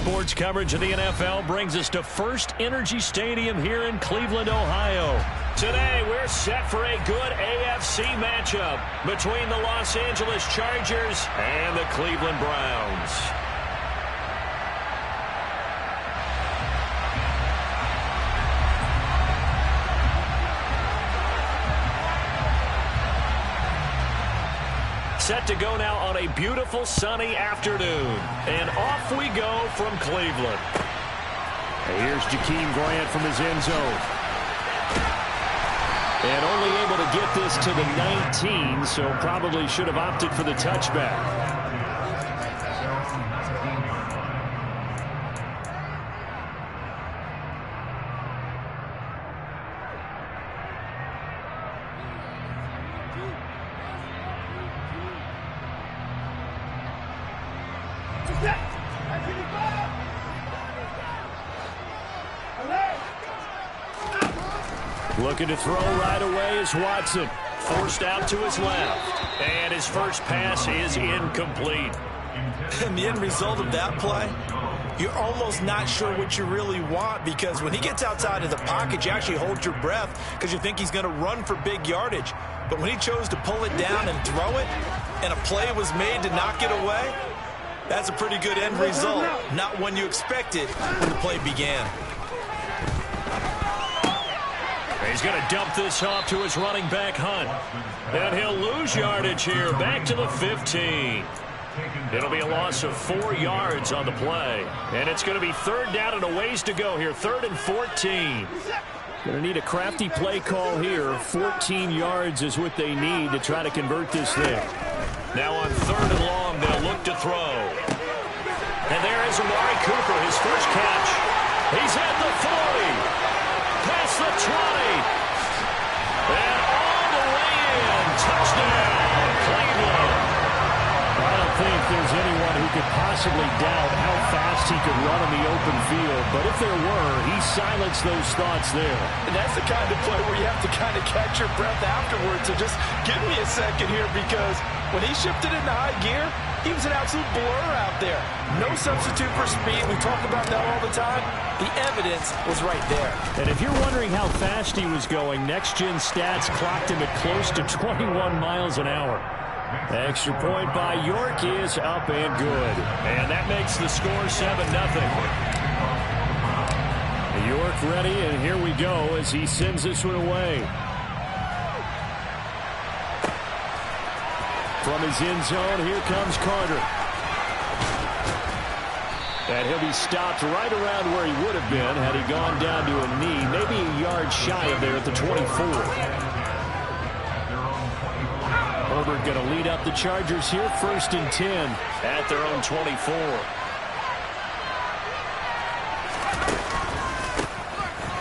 Sports coverage of the NFL brings us to First Energy Stadium here in Cleveland, Ohio. Today, we're set for a good AFC matchup between the Los Angeles Chargers and the Cleveland Browns. Set to go now on a beautiful sunny afternoon. And off we go from Cleveland. And here's Jakeem Grant from his end zone. And only able to get this to the 19, so probably should have opted for the touchback. Looking to throw right away is Watson. Forced out to his left. And his first pass is incomplete. And the end result of that play, you're almost not sure what you really want, because when he gets outside of the pocket, you actually hold your breath because you think he's going to run for big yardage. But when he chose to pull it down and throw it, and a play was made to knock it away, that's a pretty good end result. Not one you expected when the play began. He's going to dump this off to his running back, Hunt. And he'll lose yardage here, back to the 15. It'll be a loss of 4 yards on the play. And it's going to be third down and a ways to go here, 3rd and 14. Going to need a crafty play call here. 14 yards is what they need to try to convert this thing. Now on 3rd and long, they'll look to throw. And there is Amari Cooper, his first catch. He's at the 40. Past the 20. And all the way in. Touchdown, Cleveland. I don't think there's anyone who could possibly doubt how fast he could run in the open field. But if there were, he silenced those thoughts there. And that's the kind of play where you have to kind of catch your breath afterwards. So just give me a second here, because when he shifted into high gear, he was an absolute blur out there. No substitute for speed. We talk about that all the time. The evidence was right there. And if you're wondering how fast he was going, next-gen stats clocked him at close to 21 miles an hour. Extra point by York is up and good. And that makes the score 7-0. York ready, and here we go as he sends this one away. From his end zone, here comes Carter. And he'll be stopped right around where he would have been had he gone down to a knee, maybe a yard shy of there at the 24. Herbert going to lead up the Chargers here, 1st and 10 at their own 24.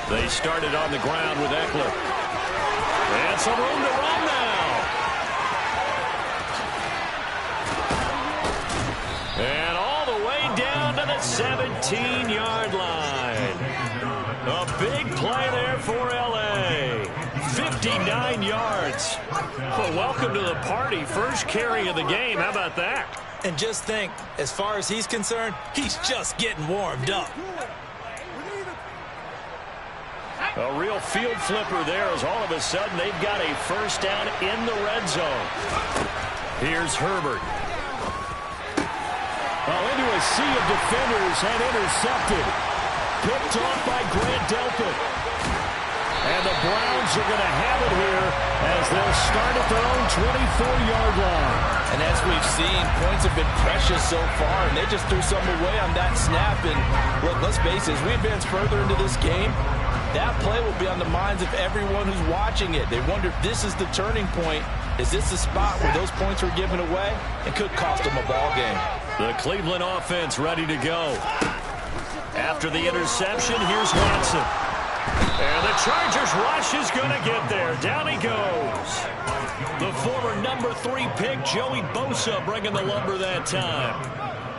They started on the ground with Eckler. And some room to run now. And all the way down to the 17-yard line. A big play there for L.A. 59 yards. Well, welcome to the party. First carry of the game. How about that? And just think, as far as he's concerned, he's just getting warmed up. A real field flipper there, as all of a sudden they've got a first down in the red zone. Here's Herbert. Well, into a sea of defenders and intercepted. Picked off by Grant Delpit. And the Browns are going to have it here as they'll start at their own 24-yard line. And as we've seen, points have been precious so far, and they just threw something away on that snap. And look, let's face it, as we advance further into this game, that play will be on the minds of everyone who's watching it. They wonder if this is the turning point. Is this the spot where those points were given away? It could cost them a ball game. The Cleveland offense ready to go. After the interception, here's Watson. And the Chargers rush is going to get there. Down he goes. The former number 3 pick, Joey Bosa, bringing the lumber that time.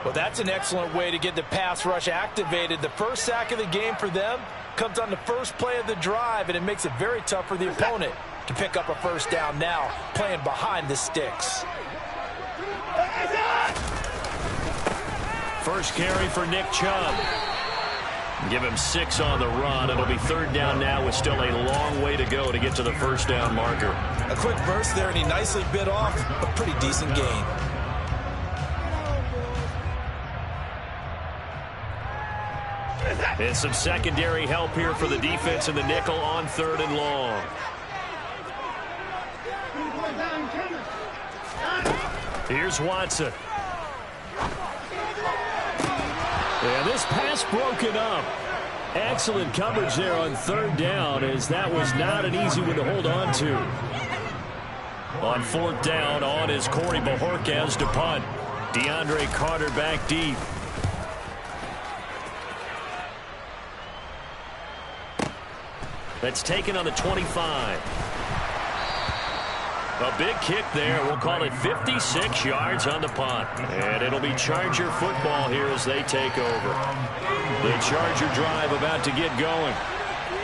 Well, that's an excellent way to get the pass rush activated. The first sack of the game for them comes on the first play of the drive, and it makes it very tough for the opponent to pick up a first down now, playing behind the sticks. First carry for Nick Chubb. Give him 6 on the run. It'll be third down now with still a long way to go to get to the first down marker. A quick burst there, and he nicely bit off a pretty decent gain. And some secondary help here for the defense in the nickel on 3rd and long. Here's Watson. And this pass broken up. Excellent coverage there on 3rd down, as that was not an easy one to hold on to. On 4th down, on is Corey Bajorquez to punt. DeAndre Carter back deep. That's taken on the 25. A big kick there. We'll call it 56 yards on the punt. And it'll be Charger football here as they take over. The Charger drive about to get going.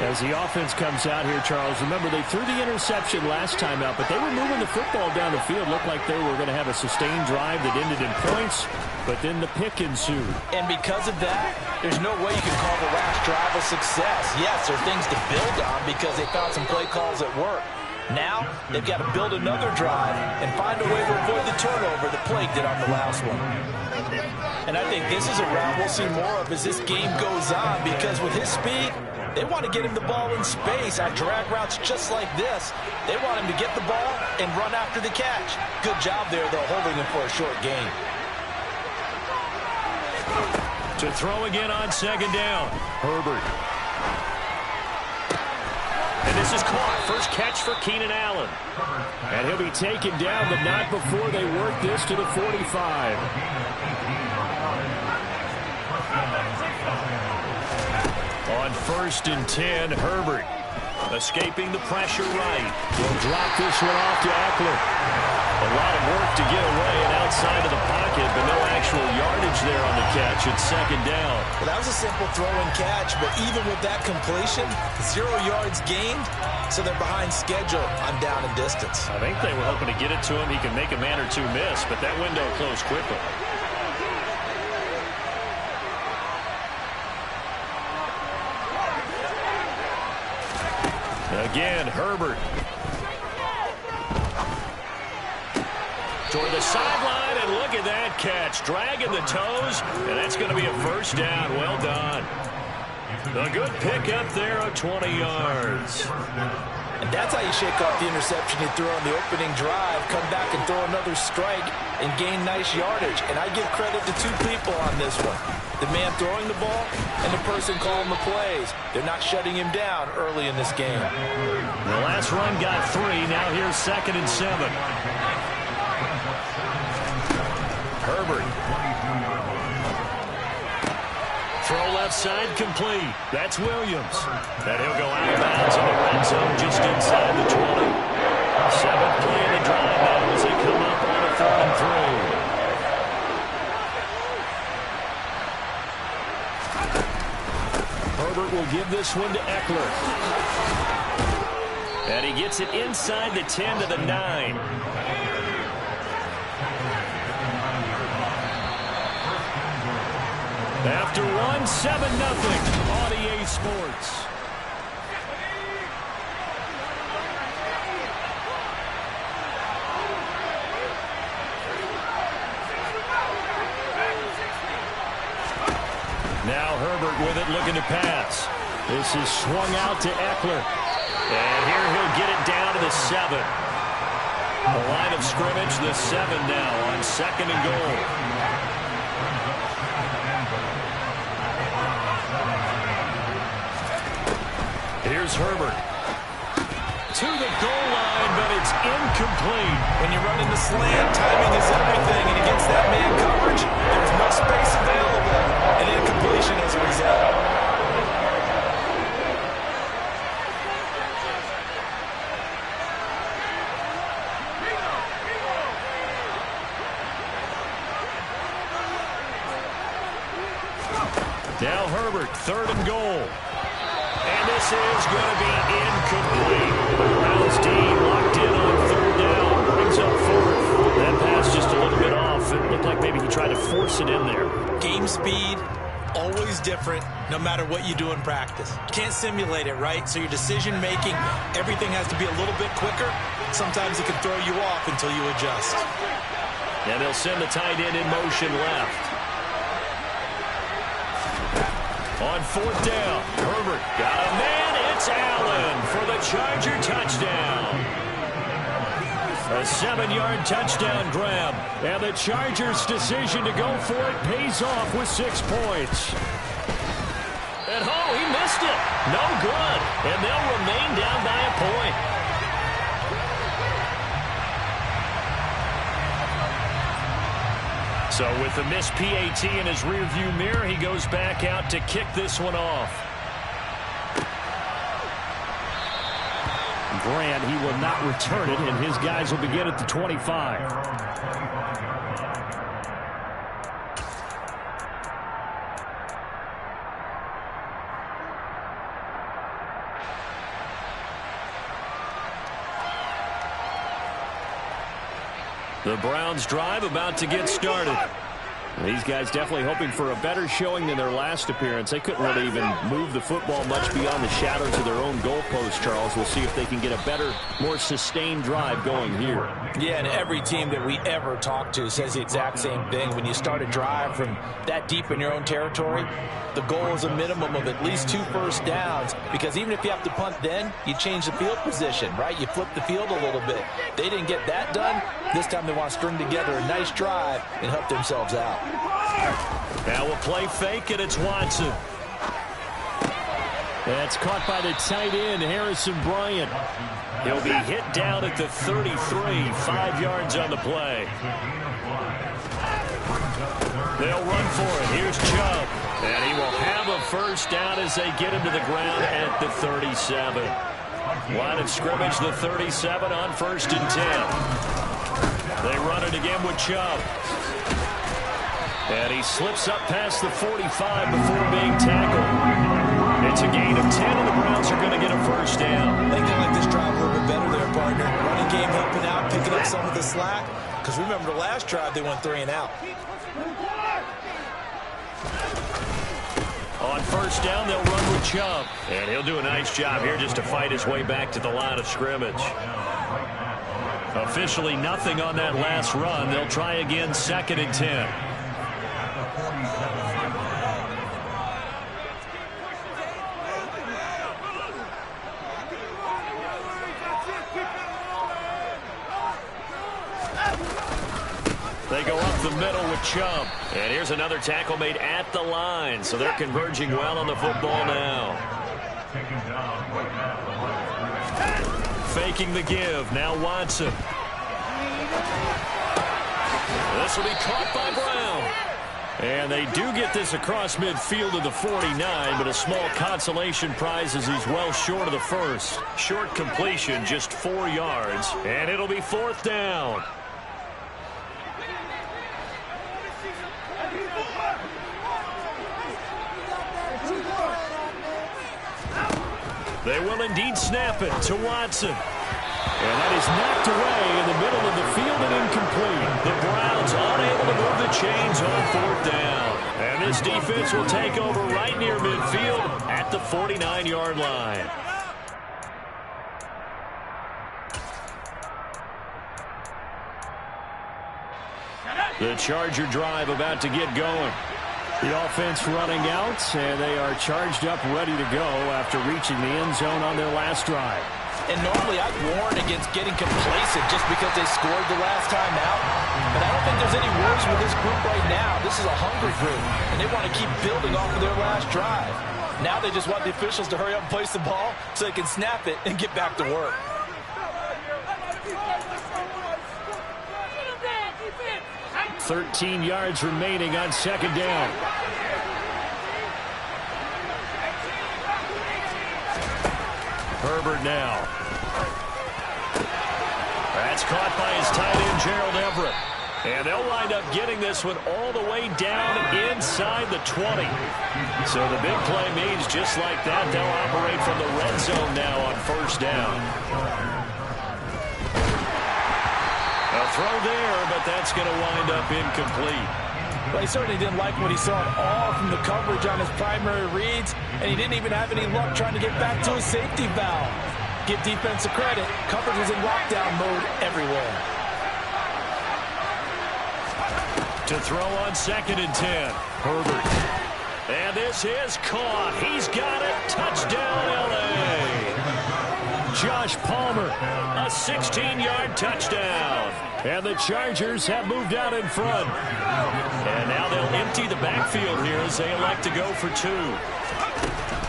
As the offense comes out here, Charles, remember they threw the interception last time out, but they were moving the football down the field. Looked like they were going to have a sustained drive that ended in points, but then the pick ensued. And because of that, there's no way you can call the last drive a success. Yes, there are things to build on because they found some play calls at work. Now, they've got to build another drive and find a way to avoid the turnover that plagued it on the last one. And I think this is a route we'll see more of as this game goes on, because with his speed, they want to get him the ball in space on drag routes just like this. They want him to get the ball and run after the catch. Good job there, though, holding him for a short gain. To throw again on 2nd down. Herbert. And this is caught. First catch for Keenan Allen. And he'll be taken down, but not before they work this to the 45. On 1st and 10, Herbert escaping the pressure right. Will drop this one off to Eckler. A lot of work to get away and outside of the pocket, but no actual yardage there on the catch. It's 2nd down. Well, that was a simple throw and catch, but even with that completion, 0 yards gained, so they're behind schedule on down and distance. I think they were hoping to get it to him. He can make a man or two miss, but that window closed quickly. Again, Herbert. Toward the sideline, and look at that catch. Dragging the toes, and that's going to be a first down. Well done. A good pickup there of 20 yards. And that's how you shake off the interception you threw on the opening drive, come back and throw another strike and gain nice yardage. And I give credit to 2 people on this one. The man throwing the ball and the person calling the plays. They're not shutting him down early in this game. The last run got 3. Now here's 2nd and 7. Herbert. Throw left side complete. That's Williams. And he'll go out of bounds in the red zone just inside the 20. 7th play of the drive now as they come up on a 3rd and 3. Herbert will give this one to Eckler. And he gets it inside the 10 to the 9. After 1, 7-0 on EA Sports. Now Herbert with it, looking to pass. This is swung out to Eckler. And here he'll get it down to the 7. The line of scrimmage, the 7 now on 2nd and goal. Here's Herbert. To the goal line, but it's incomplete. When you run into slant, timing is everything, and against that man coverage, there's no space available, and incompletion as a result. Now Herbert, 3rd and goal. And this is going to be incomplete. Browns D locked in on 3rd down. Brings up 4th. that pass just a little bit off. It looked like maybe he tried to force it in there. Game speed, always different, no matter what you do in practice. Can't simulate it, right? So your decision-making, everything has to be a little bit quicker. Sometimes it can throw you off until you adjust. And they'll send the tight end in motion left. On fourth down, Herbert got a man. It's Allen for the Charger touchdown. A 7-yard touchdown grab. And the Chargers' decision to go for it pays off with 6 points. And he missed it. No good. And they'll remain down by a point. So with the missed PAT in his rearview mirror, he goes back out to kick this one off. Grant, he will not return it, and his guys will begin at the 25. The Browns drive about to get started. These guys definitely hoping for a better showing than their last appearance. They couldn't really even move the football much beyond the shadows of their own goalpost, Charles. We'll see if they can get a better, more sustained drive going here. Yeah, and every team that we ever talk to says the exact same thing. When you start a drive from that deep in your own territory, the goal is a minimum of at least 2 first downs, because even if you have to punt then, you change the field position, right? You flip the field a little bit. They didn't get that done. This time they want to string together a nice drive and help themselves out. Now we'll play fake, and it's Watson. That's caught by the tight end, Harrison Bryant. He'll be hit down at the 33, 5 yards on the play. They'll run for it. Here's Chubb. And he will have a first down as they get him to the ground at the 37. Line of scrimmage, the 37 on 1st and 10. They run it again with Chubb. And he slips up past the 45 before being tackled. It's a gain of 10, and the Browns are going to get a first down. I think they like this drive a little bit better there, partner. Running game helping out, picking up some of the slack. Because remember, the last drive, they went 3 and out. On first down, they'll run with Chubb. And he'll do a nice job here just to fight his way back to the line of scrimmage. Officially nothing on that last run. They'll try again, 2nd and 10. They go up the middle with Chubb. And here's another tackle made at the line. So they're converging well on the football now. Faking the give. Now Watson. This will be caught by Brown. And they do get this across midfield to the 49, but a small consolation prize as he's well short of the first. Short completion, just 4 yards. And it'll be 4th down. They will indeed snap it to Watson. And that is knocked away in the middle of the field and incomplete. The Browns unable to move the chains on 4th down. And this defense will take over right near midfield at the 49-yard line. The Charger drive about to get going. The offense running out, and they are charged up, ready to go after reaching the end zone on their last drive. And normally I'd warn against getting complacent just because they scored the last time out. But I don't think there's any worries with this group right now. This is a hungry group, and they want to keep building off of their last drive. Now they just want the officials to hurry up and place the ball so they can snap it and get back to work. "13 yards remaining on 2nd down. Herbert now. That's caught by his tight end, Gerald Everett. And they'll wind up getting this one all the way down inside the 20. So the big play means just like that, they'll operate from the red zone now on 1st down. A throw there, but that's going to wind up incomplete. Well, he certainly didn't like what he saw at all from the coverage on his primary reads, and he didn't even have any luck trying to get back to his safety valve. Give defense a credit. Coverage was in lockdown mode everywhere. To throw on 2nd and 10. Herbert. And this is caught. He's got it. Touchdown, L.A. Josh Palmer, a 16-yard touchdown. And the Chargers have moved out in front. And now they'll empty the backfield here as they elect to go for 2.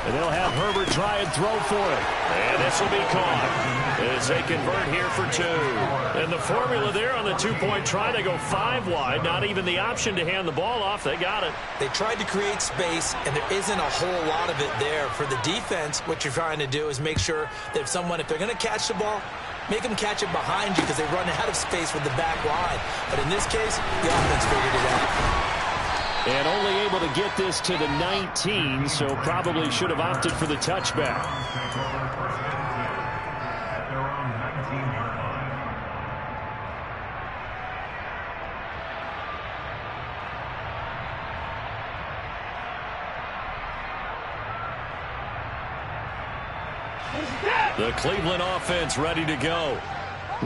And they'll have Herbert try and throw for it. And this will be caught as they convert here for 2. And the formula there on the 2-point try, they go 5 wide. Not even the option to hand the ball off. They got it. They tried to create space, and there isn't a whole lot of it there. For the defense, what you're trying to do is make sure that if they're going to catch the ball, make them catch it behind you because they run out of space with the back line. But in this case, the offense figured it out. And only able to get this to the 19, so probably should have opted for the touchback. The Cleveland offense ready to go.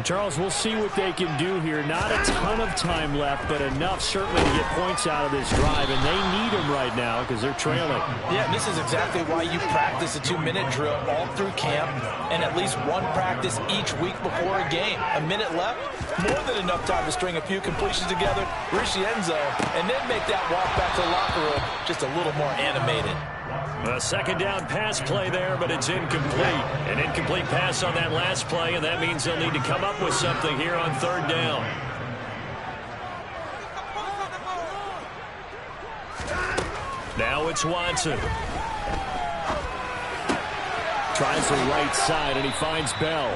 Charles, we'll see what they can do here. Not a ton of time left, but enough certainly to get points out of this drive, and they need them right now because they're trailing. Yeah, and this is exactly why you practice a 2-minute drill all through camp and at least one practice each week before a game. A minute left, more than enough time to string a few completions together, reach the end zone, and then make that walk back to the locker room just a little more animated. A 2nd down pass play there, but it's incomplete. An incomplete pass on that last play, and that means they'll need to come up with something here on 3rd down. Now it's Watson. Tries the right side, and he finds Bell.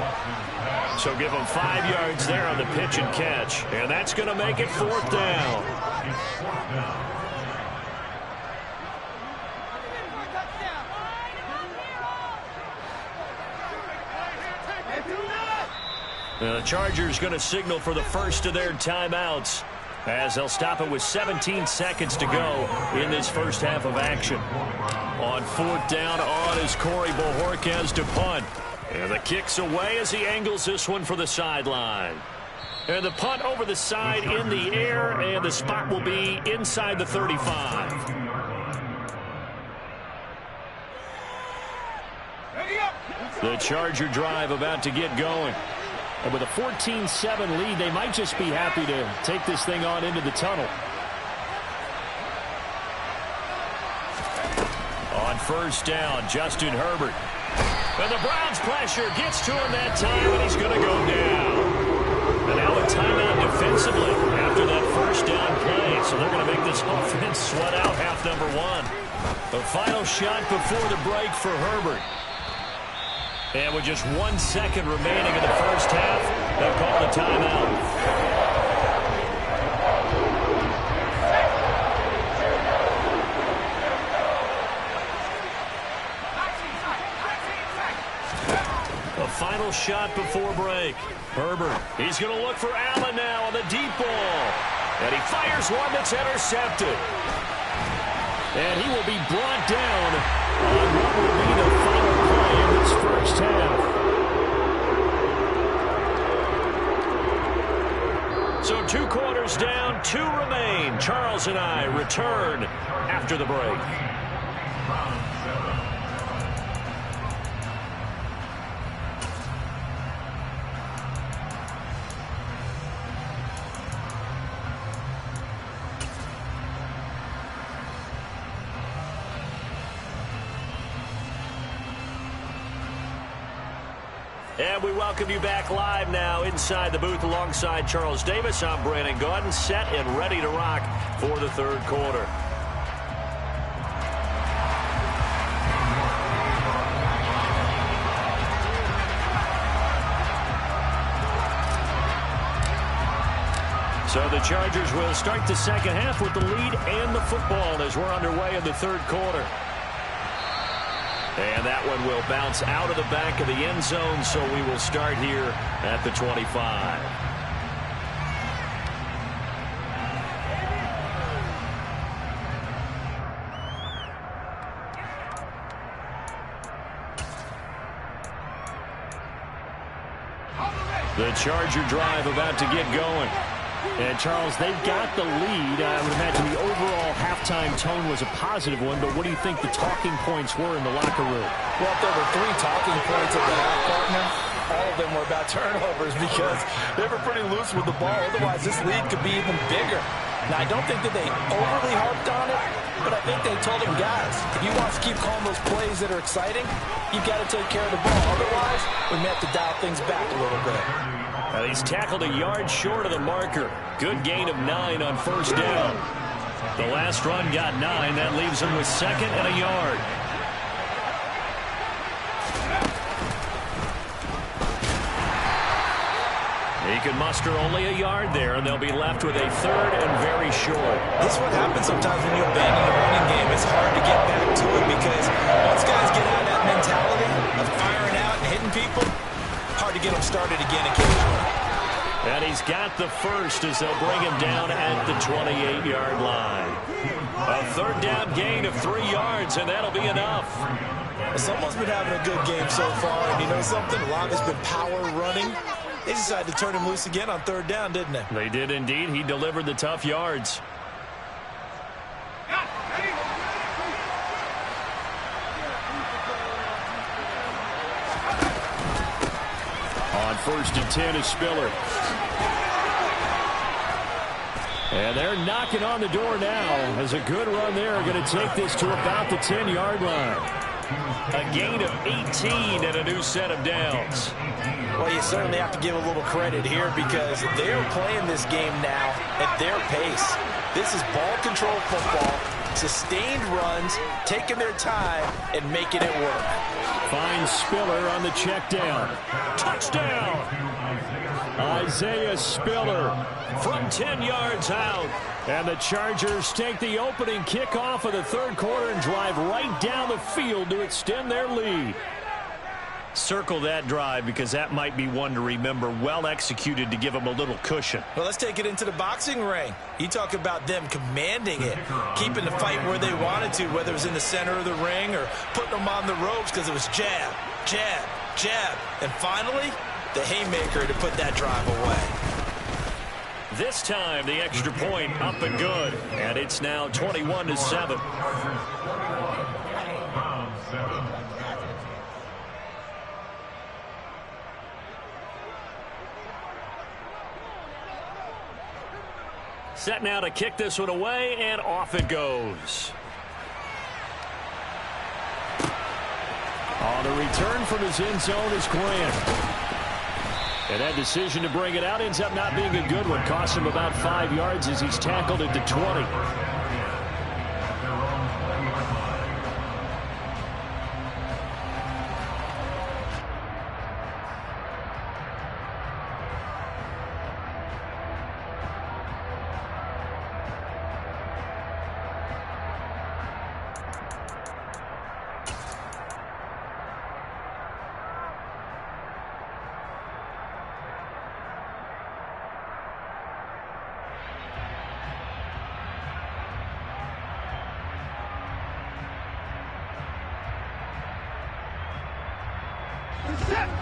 So give him 5 yards there on the pitch and catch, and that's going to make it 4th down. The Chargers going to signal for the first of their timeouts as they'll stop it with 17 seconds to go in this first half of action. On 4th down on is Corey Bojorquez to punt. And the kick's away as he angles this one for the sideline. And the punt over the side in the air, and the spot will be inside the 35. The Charger drive about to get going. And with a 14-7 lead, they might just be happy to take this thing on into the tunnel. On 1st down, Justin Herbert. And the Browns pressure gets to him that time, and he's going to go down. And now a timeout defensively after that 1st down play. So they're going to make this offense sweat out half number 1. The final shot before the break for Herbert. And with just 1 second remaining in the first half, they'll call the timeout. A final shot before break. Herbert, he's going to look for Allen now on the deep ball. And he fires one that's intercepted. And he will be brought down on what will be the final play in this first half. So 2 quarters down, 2 remain. Charles and I return after the break. And we welcome you back live now inside the booth alongside Charles Davis. I'm Brandon Gaudin, set and ready to rock for the 3rd quarter. So the Chargers will start the second half with the lead and the football as we're underway in the 3rd quarter. And that one will bounce out of the back of the end zone, so we will start here at the 25. The Charger drive about to get going. And, Charles, they've got the lead. I would imagine the overall halftime tone was a positive one, but what do you think the talking points were in the locker room? Well, if there were 3 talking points at the half, partner, all of them were about turnovers because they were pretty loose with the ball. Otherwise, this lead could be even bigger. Now, I don't think that they overly harped on it, but I think they told him, guys, if you want to keep calling those plays that are exciting, you've got to take care of the ball. Otherwise, we may have to dial things back a little bit. Well, he's tackled a yard short of the marker. Good gain of 9 on first down. The last run got 9. That leaves him with 2nd and a yard. He could muster only a yard there, and they'll be left with a 3rd and very short. This is what happens sometimes when you abandon the running game. It's hard to get back to it because once guys get out of that mentality of firing out and hitting people, hard to get them started again occasionally. And he's got the first as they'll bring him down at the 28-yard line. A 3rd down gain of 3 yards, and that'll be enough. Well, someone's been having a good game so far, and you know something? A lot has been power running. They decided to turn him loose again on 3rd down, didn't they? They did indeed. He delivered the tough yards. On 1st and 10 is Spiller. And they're knocking on the door now as a good run there. Going to take this to about the 10-yard line. A gain of 18 and a new set of downs. Well, you certainly have to give a little credit here because they're playing this game now at their pace. This is ball control football, sustained runs, taking their time and making it work. Finds Spiller on the check down. Touchdown! Isaiah Spiller from 10 yards out. And the Chargers take the opening kickoff of the 3rd quarter and drive right down the field to extend their lead. Circle that drive because that might be one to remember. Well executed to give them a little cushion. Well, let's take it into the boxing ring. You talk about them commanding it, keeping the fight where they wanted to, whether it was in the center of the ring or putting them on the ropes because it was jab, jab, jab. And finally, the haymaker to put that drive away. This time, the extra point up and good. And it's now 21-7. Set now to kick this one away, and off it goes. On the return from his end zone is Grant. And that decision to bring it out ends up not being a good one. Costs him about 5 yards as he's tackled at the 20.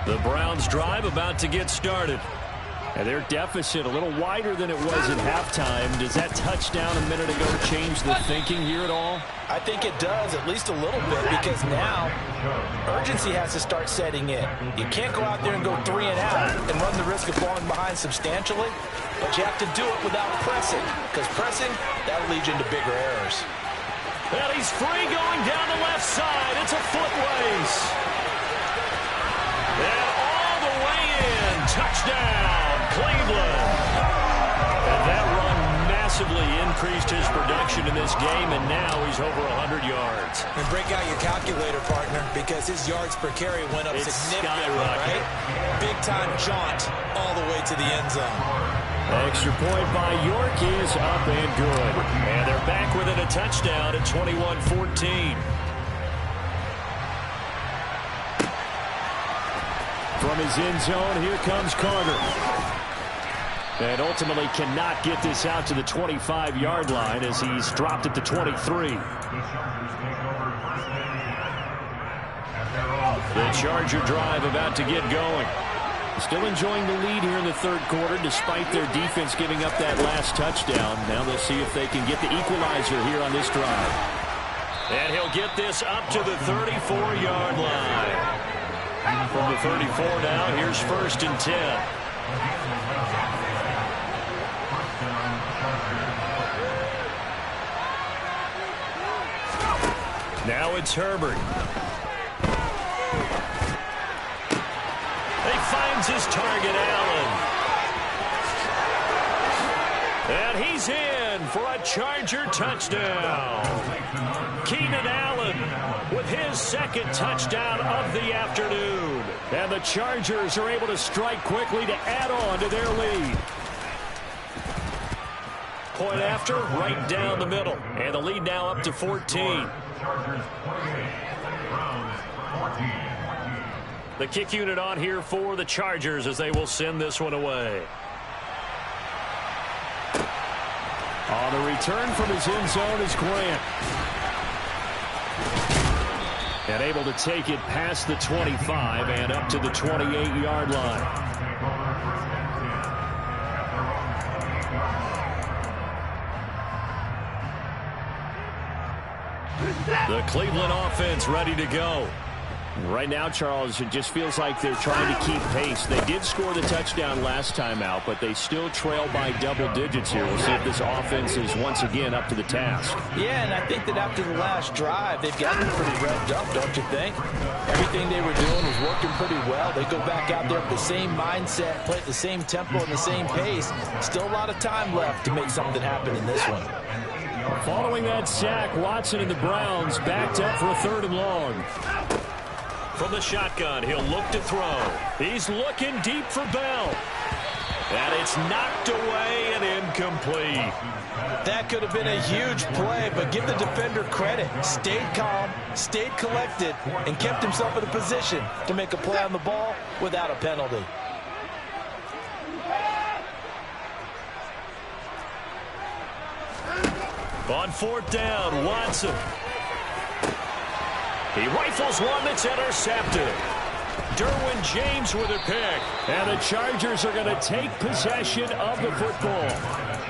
The Browns drive about to get started. And their deficit a little wider than it was at halftime. Does that touchdown a minute ago change the thinking here at all? I think it does, at least a little bit, because now urgency has to start setting in. You can't go out there and go 3 and out and run the risk of falling behind substantially, but you have to do it without pressing, because pressing, that'll lead you into bigger errors. And he's free going down the left side. It's a foot race. And all the way in. Touchdown, Cleveland. And that run massively increased his production in this game, and now he's over 100 yards. And break out your calculator, partner, because his yards per carry went up significantly, right? Big-time jaunt all the way to the end zone. Extra point by York is up and good. And they're back within a touchdown at 21-14. From his end zone, here comes Carter. And ultimately cannot get this out to the 25-yard line as he's dropped at the 23. The Charger drive about to get going. Still enjoying the lead here in the third quarter despite their defense giving up that last touchdown. Now they'll see if they can get the equalizer here on this drive. And he'll get this up to the 34-yard line. From the 34 now, here's 1st and 10. Now it's Herbert. He finds his target, Allen. And he's in for a Charger touchdown. Keenan Allen with his 2nd touchdown of the afternoon. And the Chargers are able to strike quickly to add on to their lead. Point after, right down the middle. And the lead now up to 14. The kick unit on here for the Chargers as they will send this one away. On the return from his end zone is Grant. And able to take it past the 25 and up to the 28-yard line. The Cleveland offense ready to go. Right now, Charles, it just feels like they're trying to keep pace. They did score the touchdown last time out, but they still trail by double digits here. We'll see if this offense is once again up to the task. Yeah, and I think that after the last drive, they've gotten pretty revved up, don't you think? Everything they were doing was working pretty well. They go back out there with the same mindset, play at the same tempo and the same pace. Still a lot of time left to make something happen in this one. Following that sack, Watson and the Browns backed up for a 3rd and long. From the shotgun, he'll look to throw. He's looking deep for Bell. And it's knocked away and incomplete. That could have been a huge play, but give the defender credit. Stayed calm, stayed collected, and kept himself in a position to make a play on the ball without a penalty. On 4th down, Watson. He rifles one that's intercepted. Derwin James with a pick. And the Chargers are going to take possession of the football.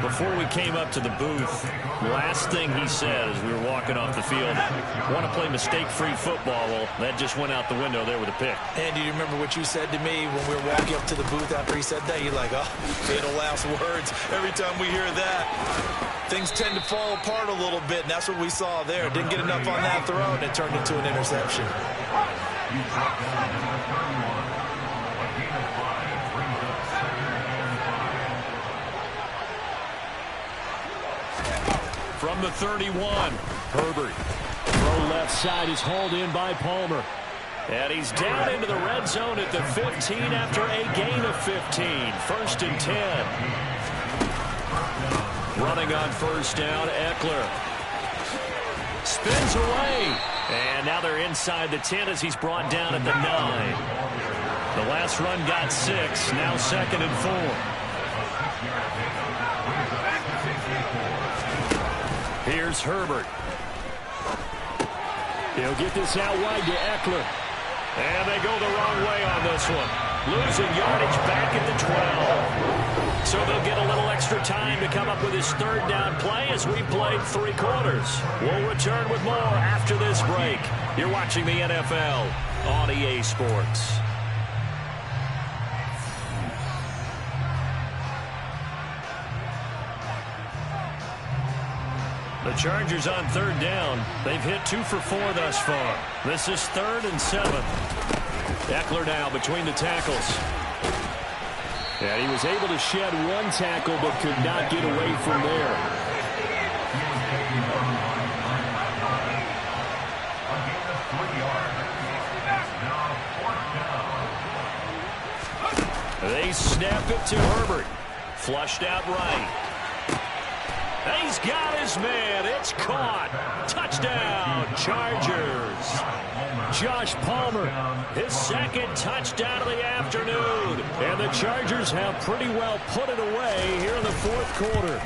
Before we came up to the booth, last thing he said as we were walking off the field, want to play mistake-free football. Well, that just went out the window there with a pick. And do you remember what you said to me when we were walking up to the booth after he said that? You're like, oh, fatal last words. Every time we hear that, things tend to fall apart a little bit, and that's what we saw there. Didn't get enough on that throw, and it turned into an interception. From the 31, Herbert. Throw left side is hauled in by Palmer. And he's down into the red zone at the 15 after a gain of 15. 1st and 10. Running on 1st down, Eckler. Spins away. And now they're inside the 10 as he's brought down at the 9. The last run got 6. Now 2nd and 4. Here's Herbert. He'll get this out wide to Eckler. And they go the wrong way on this one. Losing yardage back at the 12. So they'll get a little extra time to come up with his 3rd down play as we played 3 quarters. We'll return with more after this break. You're watching the NFL on EA Sports. The Chargers on 3rd down. They've hit 2 for 4 thus far. This is 3rd and 7. Eckler now between the tackles. And he was able to shed 1 tackle but could not get away from there. They snap it to Herbert. Flushed out right. He's got his man. It's caught. Touchdown, Chargers. Josh Palmer, his 2nd touchdown of the afternoon. And the Chargers have pretty well put it away here in the 4th quarter.